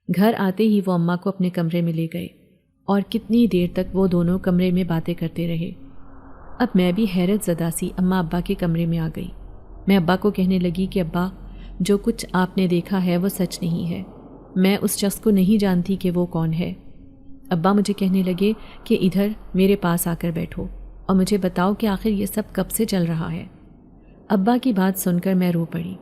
گھر آتے ہی وہ اماں کو اپنے کمرے میں لے گئے اور کتنی دیر تک وہ دونوں کمرے میں باتیں کرتے رہے۔ اب میں بھی حیرت زدہ سی اماں ابا کے کمرے میں آ گئی۔ میں ابا کو کہنے لگی کہ ابا، جو کچھ آپ نے دیکھا ہے وہ سچ نہیں ہے، میں اس شخص کو نہیں جانتی کہ وہ کون ہے۔ ابا مجھے کہنے لگے کہ ادھر میرے پاس آ کر بیٹھو اور مجھے بتاؤ کہ آخر یہ سب کب سے چل رہا ہے۔ ابا کی بات سن کر میں رو پڑی۔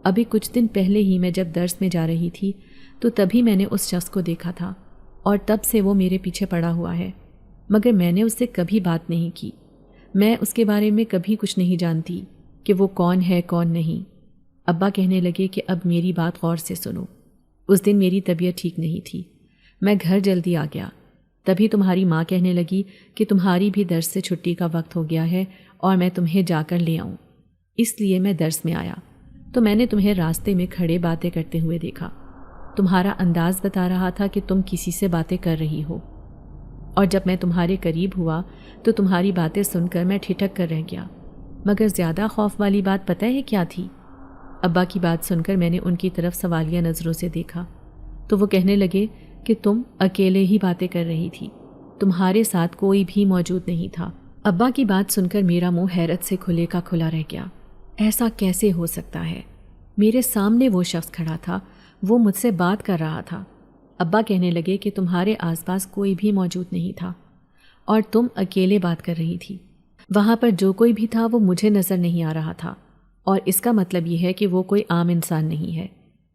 ابھی کچھ دن پہلے ہی میں جب درس میں جا رہی تھی تو تبھی میں نے اس شخص کو دیکھا تھا اور تب سے وہ میرے پیچھے پڑا ہوا ہے، مگر میں نے اس سے کبھی بات نہیں کی۔ میں اس کے بارے میں کبھی کچھ نہیں جانتی کہ وہ کون ہے کون نہیں۔ ابا کہنے لگے کہ اب میری بات غور سے سنو۔ اس دن میری طبیعت ٹھیک نہیں تھی، میں گھر جلدی آ گیا۔ تبھی تمہاری ماں کہنے لگی کہ تمہاری بھی درس سے چھٹی کا وقت ہو گیا ہے اور میں تمہیں جا کر لے آؤں۔ اس لیے میں درس میں آیا تو میں نے تمہیں راستے میں کھڑے باتیں کرتے ہوئے دیکھا۔ تمہارا انداز بتا رہا تھا کہ تم کسی سے باتیں کر رہی ہو، اور جب میں تمہارے قریب ہوا تو تمہاری باتیں سن کر میں ٹھٹک کر رہ گیا۔ مگر زیادہ خوف والی بات پتہ ہے کیا تھی؟ ابا کی بات سن کر میں نے ان کی طرف سوالیہ نظروں سے دیکھا تو وہ کہنے لگے کہ تم اکیلے ہی باتیں کر رہی تھی، تمہارے ساتھ کوئی بھی موجود نہیں تھا۔ ابا کی بات سن کر میرا منہ حیرت سے کھلے کا کھلا رہ گیا۔ ایسا کیسے ہو سکتا ہے؟ میرے سامنے وہ شخص کھڑا تھا، وہ مجھ سے بات کر رہا تھا۔ ابا کہنے لگے کہ تمہارے آس پاس کوئی بھی موجود نہیں تھا اور تم اکیلے بات کر رہی تھی۔ وہاں پر جو کوئی بھی تھا وہ مجھے نظر نہیں آ رہا تھا، اور اس کا مطلب یہ ہے کہ وہ کوئی عام انسان نہیں ہے،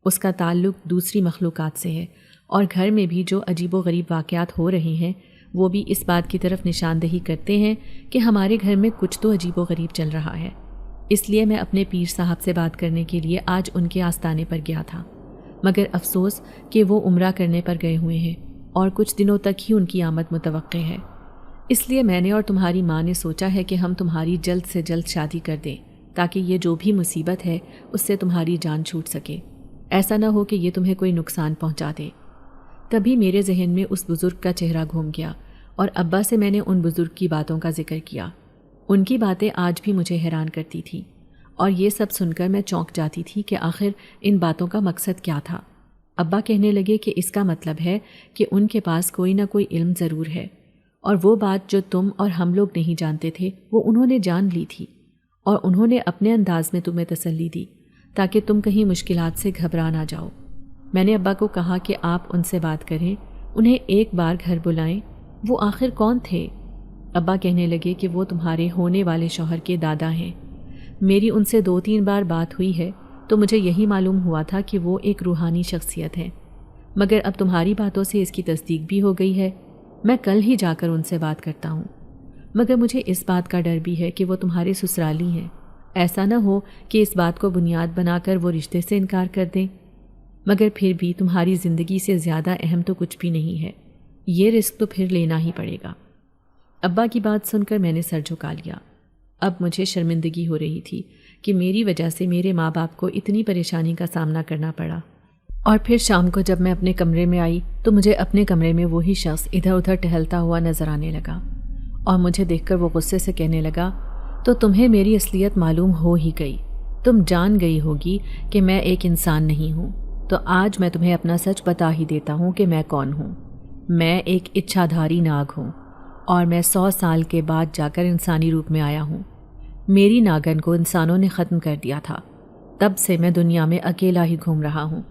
اس کا تعلق دوسری مخلوقات سے ہے، اور گھر میں بھی جو عجیب و غریب واقعات ہو رہے ہیں وہ بھی اس بات کی طرف نشاندہی کرتے ہیں کہ ہمارے گھر میں کچھ تو عجیب و غریب چل رہا ہے۔ اس لیے میں اپنے پیر صاحب سے بات کرنے کے لیے آج ان کے آستانے پر گیا تھا، مگر افسوس کہ وہ عمرہ کرنے پر گئے ہوئے ہیں اور کچھ دنوں تک ہی ان کی آمد متوقع ہے۔ اس لیے میں نے اور تمہاری ماں نے سوچا ہے کہ ہم تمہاری جلد سے جلد شادی کر دیں تاکہ یہ جو بھی مصیبت ہے اس سے تمہاری جان چھوٹ سکے، ایسا نہ ہو کہ یہ تمہیں کوئی نقصان پہنچا دے۔ تبھی میرے ذہن میں اس بزرگ کا چہرہ گھوم گیا اور ابا سے میں نے ان بزرگ کی باتوں کا ذکر کیا۔ ان کی باتیں آج بھی مجھے حیران کرتی تھی، اور یہ سب سن کر میں چونک جاتی تھی کہ آخر ان باتوں کا مقصد کیا تھا۔ ابا کہنے لگے کہ اس کا مطلب ہے کہ ان کے پاس کوئی نہ کوئی علم ضرور ہے، اور وہ بات جو تم اور ہم لوگ نہیں جانتے تھے وہ انہوں نے جان لی تھی، اور انہوں نے اپنے انداز میں تمہیں تسلی دی تاکہ تم کہیں مشکلات سے گھبرا نہ جاؤ۔ میں نے ابا کو کہا کہ آپ ان سے بات کریں، انہیں ایک بار گھر بلائیں۔ وہ آخر کون تھے؟ ابا کہنے لگے کہ وہ تمہارے ہونے والے شوہر کے دادا ہیں۔ میری ان سے 2-3 بار بات ہوئی ہے تو مجھے یہی معلوم ہوا تھا کہ وہ ایک روحانی شخصیت ہے، مگر اب تمہاری باتوں سے اس کی تصدیق بھی ہو گئی ہے۔ میں کل ہی جا کر ان سے بات کرتا ہوں، مگر مجھے اس بات کا ڈر بھی ہے کہ وہ تمہارے سسرالی ہیں، ایسا نہ ہو کہ اس بات کو بنیاد بنا کر وہ رشتے سے انکار کر دیں۔ مگر پھر بھی تمہاری زندگی سے زیادہ اہم تو کچھ بھی نہیں ہے، یہ رسک تو پھر لینا ہی پڑے گا۔ ابا کی بات سن کر میں نے سر جھکا لیا۔ اب مجھے شرمندگی ہو رہی تھی کہ میری وجہ سے میرے ماں باپ کو اتنی پریشانی کا سامنا کرنا پڑا۔ اور پھر شام کو جب میں اپنے کمرے میں آئی تو مجھے اپنے کمرے میں وہی شخص ادھر ادھر ٹہلتا ہوا نظر آنے لگا، اور مجھے دیکھ کر وہ غصے سے کہنے لگا، تو تمہیں میری اصلیت معلوم ہو ہی گئی، تم جان گئی ہوگی کہ میں ایک انسان نہیں ہوں، تو آج میں تمہیں اپنا سچ بتا ہی دیتا ہوں کہ میں کون ہوں۔ میں ایک اچھا دھاری ناگ ہوں، اور میں 100 سال کے بعد جا کر انسانی روپ میں آیا ہوں۔ میری ناگن کو انسانوں نے ختم کر دیا تھا، تب سے میں دنیا میں اکیلا ہی گھوم رہا ہوں۔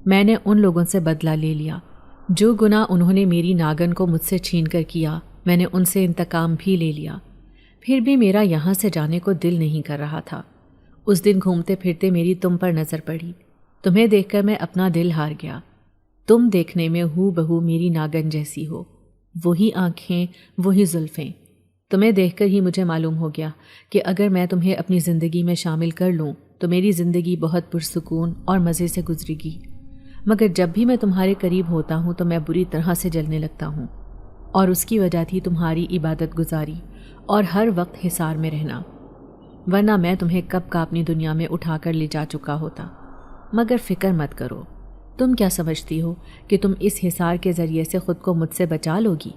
میں نے ان لوگوں سے بدلہ لے لیا جو گناہ انہوں نے میری ناگن کو مجھ سے چھین کر کیا، میں نے ان سے انتقام بھی لے لیا۔ پھر بھی میرا یہاں سے جانے کو دل نہیں کر رہا تھا۔ اس دن گھومتے پھرتے میری تم پر نظر پڑی، تمہیں دیکھ کر میں اپنا دل ہار گیا۔ تم دیکھنے میں ہو بہو میری ناگن جیسی ہو، وہی آنکھیں، وہی زلفیں۔ تمہیں دیکھ کر ہی مجھے معلوم ہو گیا کہ اگر میں تمہیں اپنی زندگی میں شامل کر لوں تو میری زندگی بہت پرسکون اور مزے سے گزرے گی، مگر جب بھی میں تمہارے قریب ہوتا ہوں تو میں بری طرح سے جلنے لگتا ہوں، اور اس کی وجہ تھی تمہاری عبادت گزاری اور ہر وقت حصار میں رہنا، ورنہ میں تمہیں کب کا اپنی دنیا میں اٹھا کر لے جا چکا ہوتا۔ مگر فکر مت کرو، تم کیا سمجھتی ہو کہ تم اس حصار کے ذریعے سے خود کو مجھ سے بچا لوگی،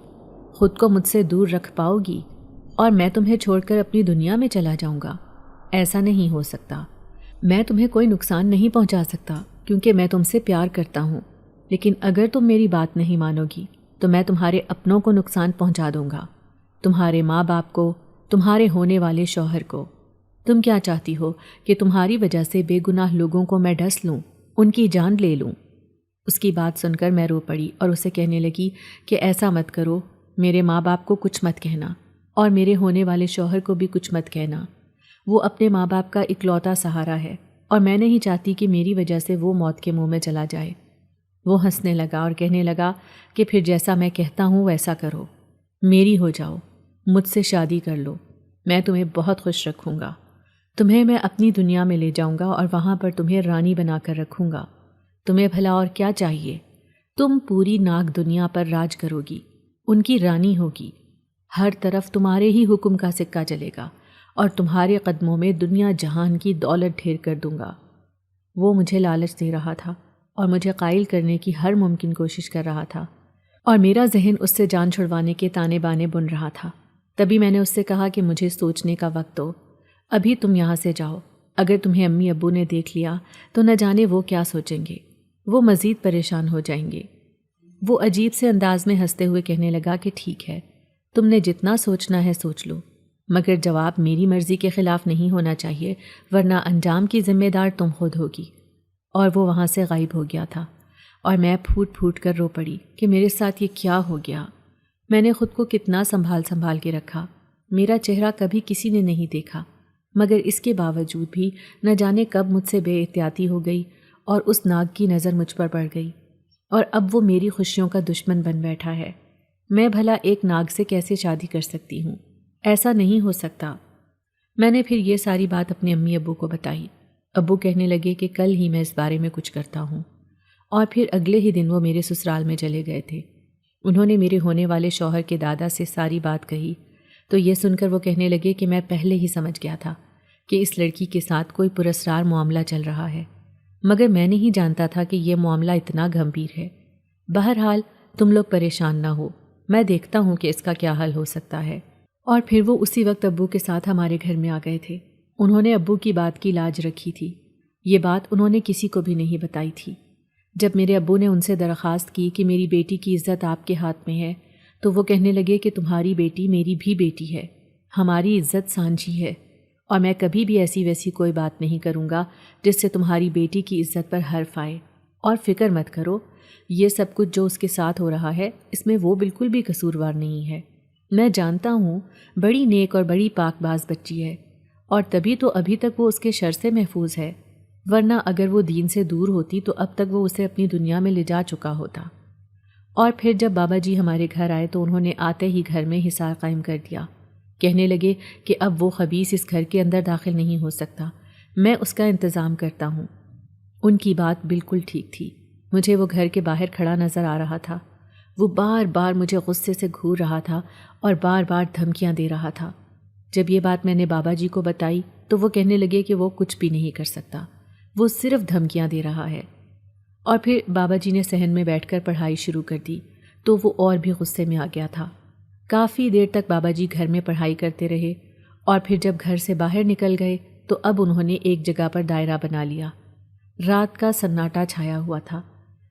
خود کو مجھ سے دور رکھ پاؤ گی، اور میں تمہیں چھوڑ کر اپنی دنیا میں چلا جاؤں گا؟ ایسا نہیں ہو سکتا۔ میں تمہیں کوئی نقصان نہیں پہنچا سکتا کیونکہ میں تم سے پیار کرتا ہوں، لیکن اگر تم میری بات نہیں مانو گی تو میں تمہارے اپنوں کو نقصان پہنچا دوں گا، تمہارے ماں باپ کو، تمہارے ہونے والے شوہر کو۔ تم کیا چاہتی ہو کہ تمہاری وجہ سے بے گناہ لوگوں کو میں ڈس لوں، ان کی جان لے لوں؟ اس کی بات سن کر میں رو پڑی اور اسے کہنے لگی کہ ایسا مت کرو، میرے ماں باپ کو کچھ مت کہنا، اور میرے ہونے والے شوہر کو بھی کچھ مت کہنا۔ وہ اپنے ماں باپ کا اکلوتا سہارا ہے، اور میں نہیں چاہتی کہ میری وجہ سے وہ موت کے منہ میں چلا جائے۔ وہ ہنسنے لگا اور کہنے لگا کہ پھر جیسا میں کہتا ہوں ویسا کرو، میری ہو جاؤ، مجھ سے شادی کر لو، میں تمہیں بہت خوش رکھوں گا، تمہیں میں اپنی دنیا میں لے جاؤں گا اور وہاں پر تمہیں رانی بنا کر رکھوں گا۔ تمہیں بھلا اور کیا چاہیے؟ تم پوری ناگ دنیا پر راج کرو گی، ان کی رانی ہوگی، ہر طرف تمہارے ہی حکم کا سکہ چلے گا، اور تمہارے قدموں میں دنیا جہان کی دولت ڈھیر کر دوں گا۔ وہ مجھے لالچ دے رہا تھا اور مجھے قائل کرنے کی ہر ممکن کوشش کر رہا تھا، اور میرا ذہن اس سے جان چھڑوانے کے تانے بانے بن رہا تھا۔ تبھی میں نے اس سے کہا کہ مجھے سوچنے کا وقت دو، ابھی تم یہاں سے جاؤ، اگر تمہیں امی ابو نے دیکھ لیا تو نہ جانے وہ کیا سوچیں گے، وہ مزید پریشان ہو جائیں گے۔ وہ عجیب سے انداز میں ہنستے ہوئے کہنے لگا کہ ٹھیک ہے، تم نے جتنا سوچنا ہے سوچ لو، مگر جواب میری مرضی کے خلاف نہیں ہونا چاہیے، ورنہ انجام کی ذمہ دار تم خود ہوگی۔ اور وہ وہاں سے غائب ہو گیا تھا، اور میں پھوٹ پھوٹ کر رو پڑی کہ میرے ساتھ یہ کیا ہو گیا۔ میں نے خود کو کتنا سنبھال کے رکھا، میرا چہرہ کبھی کسی نے نہیں دیکھا، مگر اس کے باوجود بھی نہ جانے کب مجھ سے بے احتیاطی ہو گئی اور اس ناگ کی نظر مجھ پر پڑ گئی، اور اب وہ میری خوشیوں کا دشمن بن بیٹھا ہے۔ میں بھلا ایک ناگ سے کیسے شادی کر سکتی ہوں؟ ایسا نہیں ہو سکتا۔ میں نے پھر یہ ساری بات اپنے امی ابو کو بتائی۔ ابو کہنے لگے کہ کل ہی میں اس بارے میں کچھ کرتا ہوں، اور پھر اگلے ہی دن وہ میرے سسرال میں چلے گئے تھے۔ انہوں نے میرے ہونے والے شوہر کے دادا سے ساری بات کہی تو یہ سن کر وہ کہنے لگے کہ میں پہلے ہی سمجھ گیا تھا کہ اس لڑکی کے ساتھ کوئی پراسرار معاملہ چل رہا ہے، مگر میں نہیں جانتا تھا کہ یہ معاملہ اتنا گھمبیر ہے۔ بہرحال تم لوگ پریشان نہ ہو، میں دیکھتا ہوں کہ اس کا کیا حل ہو سکتا ہے۔ اور پھر وہ اسی وقت ابو کے ساتھ ہمارے گھر میں آ گئے تھے۔ انہوں نے ابو کی بات کی لاج رکھی تھی، یہ بات انہوں نے کسی کو بھی نہیں بتائی تھی۔ جب میرے ابو نے ان سے درخواست کی کہ میری بیٹی کی عزت آپ کے ہاتھ میں ہے تو وہ کہنے لگے کہ تمہاری بیٹی میری بھی بیٹی ہے، ہماری عزت سانجھی ہے، اور میں کبھی بھی ایسی ویسی کوئی بات نہیں کروں گا جس سے تمہاری بیٹی کی عزت پر حرف آئے۔ اور فکر مت کرو، یہ سب کچھ جو اس کے ساتھ ہو رہا ہے اس میں وہ بالکل بھی قصوروار نہیں ہے۔ میں جانتا ہوں بڑی نیک اور بڑی پاک باز بچی ہے، اور تبھی تو ابھی تک وہ اس کے شر سے محفوظ ہے، ورنہ اگر وہ دین سے دور ہوتی تو اب تک وہ اسے اپنی دنیا میں لے جا چکا ہوتا۔ اور پھر جب بابا جی ہمارے گھر آئے تو انہوں نے آتے ہی گھر میں حصار قائم کر دیا۔ کہنے لگے کہ اب وہ خبیث اس گھر کے اندر داخل نہیں ہو سکتا، میں اس کا انتظام کرتا ہوں۔ ان کی بات بالکل ٹھیک تھی۔ مجھے وہ گھر کے باہر کھڑا نظر آ رہا تھا، وہ بار بار مجھے غصے سے گھور رہا تھا اور بار بار دھمکیاں دے رہا تھا۔ جب یہ بات میں نے بابا جی کو بتائی تو وہ کہنے لگے کہ وہ کچھ بھی نہیں کر سکتا، وہ صرف دھمکیاں دے رہا ہے۔ اور پھر بابا جی نے صحن میں بیٹھ کر پڑھائی شروع کر دی تو وہ اور بھی غصے میں آ گیا تھا۔ کافی دیر تک بابا جی گھر میں پڑھائی کرتے رہے اور پھر جب گھر سے باہر نکل گئے تو اب انہوں نے ایک جگہ پر دائرہ بنا لیا۔ رات کا سناٹا چھایا ہوا تھا،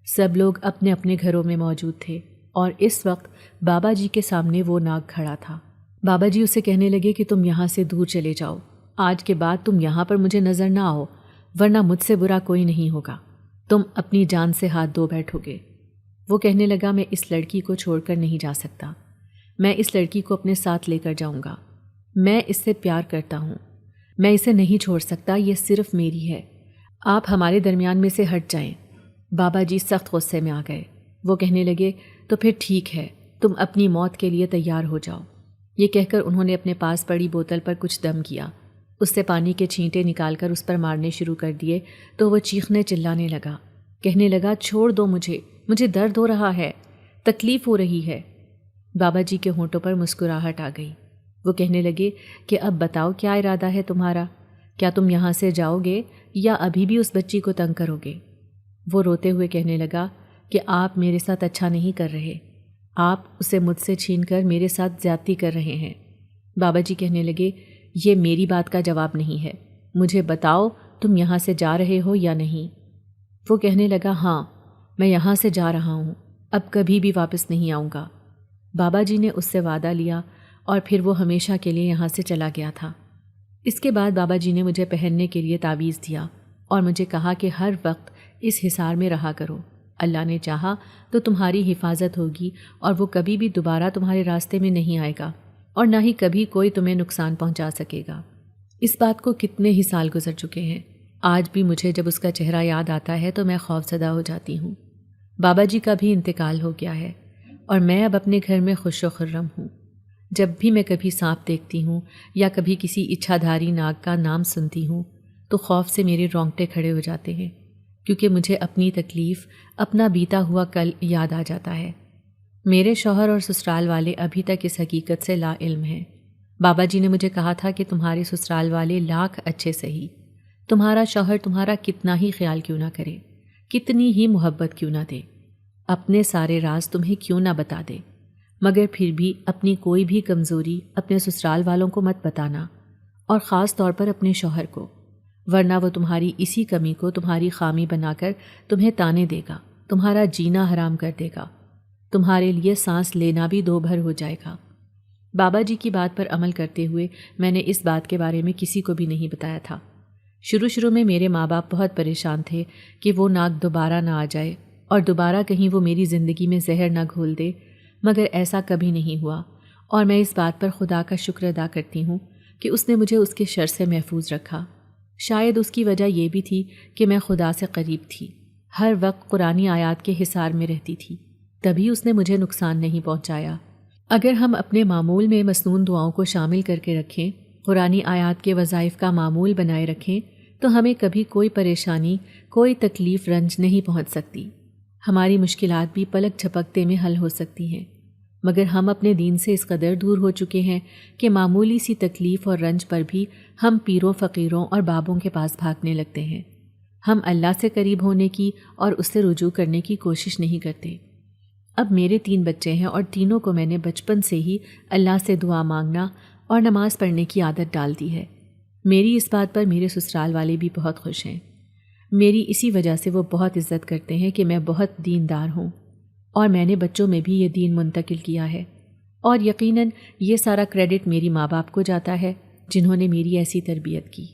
سب لوگ اپنے اپنے گھروں میں موجود تھے اور اس وقت بابا جی کے سامنے وہ ناگ کھڑا تھا۔ بابا جی اسے کہنے لگے کہ تم یہاں سے دور چلے جاؤ، آج کے بعد تم یہاں پر مجھے نظر نہ آؤ، ورنہ مجھ سے برا کوئی نہیں ہوگا، تم اپنی جان سے ہاتھ دھو بیٹھو گے۔ وہ کہنے لگا میں اس لڑکی کو چھوڑ کر نہیں جا سکتا، میں اس لڑکی کو اپنے ساتھ لے کر جاؤں گا، میں اس سے پیار کرتا ہوں، میں اسے نہیں چھوڑ سکتا، یہ صرف میری ہے، آپ ہمارے درمیان میں سے ہٹ جائیں۔ بابا جی سخت غصے میں آ گئے۔ وہ کہنے لگے تو پھر ٹھیک ہے، تم اپنی موت کے لیے تیار ہو جاؤ۔ یہ کہہ کر انہوں نے اپنے پاس پڑی بوتل پر کچھ دم کیا، اس سے پانی کے چھینٹے نکال کر اس پر مارنے شروع کر دیے تو وہ چیخنے چلانے لگا، کہنے لگا چھوڑ دو مجھے درد ہو رہا ہے، تکلیف ہو رہی ہے۔ بابا جی کے ہونٹوں پر مسکراہٹ آ گئی۔ وہ کہنے لگے کہ اب بتاؤ کیا ارادہ ہے تمہارا، کیا تم یہاں سے جاؤ گے یا ابھی بھی اس بچی کو تنگ کرو گے؟ وہ روتے ہوئے کہنے لگا کہ آپ میرے ساتھ اچھا نہیں کر رہے، آپ اسے مجھ سے چھین کر میرے ساتھ زیادتی کر رہے ہیں۔ بابا جی کہنے لگے یہ میری بات کا جواب نہیں ہے، مجھے بتاؤ تم یہاں سے جا رہے ہو یا نہیں؟ وہ کہنے لگا ہاں میں یہاں سے جا رہا ہوں، اب کبھی بھی واپس نہیں آؤں گا۔ بابا جی نے اس سے وعدہ لیا اور پھر وہ ہمیشہ کے لیے یہاں سے چلا گیا تھا۔ اس کے بعد بابا جی نے مجھے پہننے کے لیے تعویذ دیا اور مجھے کہا کہ ہر وقت اس حصار میں رہا کرو، اللہ نے چاہا تو تمہاری حفاظت ہوگی اور وہ کبھی بھی دوبارہ تمہارے راستے میں نہیں آئے گا اور نہ ہی کبھی کوئی تمہیں نقصان پہنچا سکے گا۔ اس بات کو کتنے ہی سال گزر چکے ہیں، آج بھی مجھے جب اس کا چہرہ یاد آتا ہے تو میں خوفزدہ ہو جاتی ہوں۔ بابا جی کا بھی انتقال ہو گیا ہے اور میں اب اپنے گھر میں خوش و خرم ہوں۔ جب بھی میں کبھی سانپ دیکھتی ہوں یا کبھی کسی اچھا دھاری ناگ کا نام سنتی ہوں تو خوف سے میرے رونگٹے کھڑے ہو جاتے ہیں، کیونکہ مجھے اپنی تکلیف، اپنا بیتا ہوا کل یاد آ جاتا ہے۔ میرے شوہر اور سسرال والے ابھی تک اس حقیقت سے لا علم ہیں۔ بابا جی نے مجھے کہا تھا کہ تمہارے سسرال والے لاکھ اچھے سہی، تمہارا شوہر تمہارا کتنا ہی خیال کیوں نہ کرے، کتنی ہی محبت کیوں نہ دے، اپنے سارے راز تمہیں کیوں نہ بتا دے، مگر پھر بھی اپنی کوئی بھی کمزوری اپنے سسرال والوں کو مت بتانا، اور خاص طور پر اپنے شوہر کو، ورنہ وہ تمہاری اسی کمی کو تمہاری خامی بنا کر تمہیں تانے دے گا، تمہارا جینا حرام کر دے گا، تمہارے لیے سانس لینا بھی دو بھر ہو جائے گا۔ بابا جی کی بات پر عمل کرتے ہوئے میں نے اس بات کے بارے میں کسی کو بھی نہیں بتایا تھا۔ شروع میں میرے ماں باپ بہت پریشان تھے کہ وہ ناگ دوبارہ نہ آ جائے اور دوبارہ کہیں وہ میری زندگی میں زہر نہ گھول دے، مگر ایسا کبھی نہیں ہوا، اور میں اس بات پر خدا کا شکر ادا کرتی ہوں کہ اس نے مجھے اس کے شر سے محفوظ رکھا۔ شاید اس کی وجہ یہ بھی تھی کہ میں خدا سے قریب تھی، ہر وقت قرآنی آیات کے حصار میں رہتی تھی، تبھی اس نے مجھے نقصان نہیں پہنچایا۔ اگر ہم اپنے معمول میں مسنون دعاؤں کو شامل کر کے رکھیں، قرآنی آیات کے وظائف کا معمول بنائے رکھیں، تو ہمیں کبھی کوئی پریشانی، کوئی تکلیف رنج نہیں پہنچ سکتی۔ ہماری مشکلات بھی پلک جھپکتے میں حل ہو سکتی ہیں، مگر ہم اپنے دین سے اس قدر دور ہو چکے ہیں کہ معمولی سی تکلیف اور رنج پر بھی ہم پیروں فقیروں اور بابوں کے پاس بھاگنے لگتے ہیں۔ ہم اللہ سے قریب ہونے کی اور اس سے رجوع کرنے کی کوشش نہیں کرتے۔ اب میرے 3 بچے ہیں اور تینوں کو میں نے بچپن سے ہی اللہ سے دعا مانگنا اور نماز پڑھنے کی عادت ڈال دی ہے۔ میری اس بات پر میرے سسرال والے بھی بہت خوش ہیں۔ میری اسی وجہ سے وہ بہت عزت کرتے ہیں کہ میں بہت دیندار ہوں، اور میں نے بچوں میں بھی یہ دین منتقل کیا ہے، اور یقیناً یہ سارا کریڈٹ میری ماں باپ کو جاتا ہے جنہوں نے میری ایسی تربیت کی۔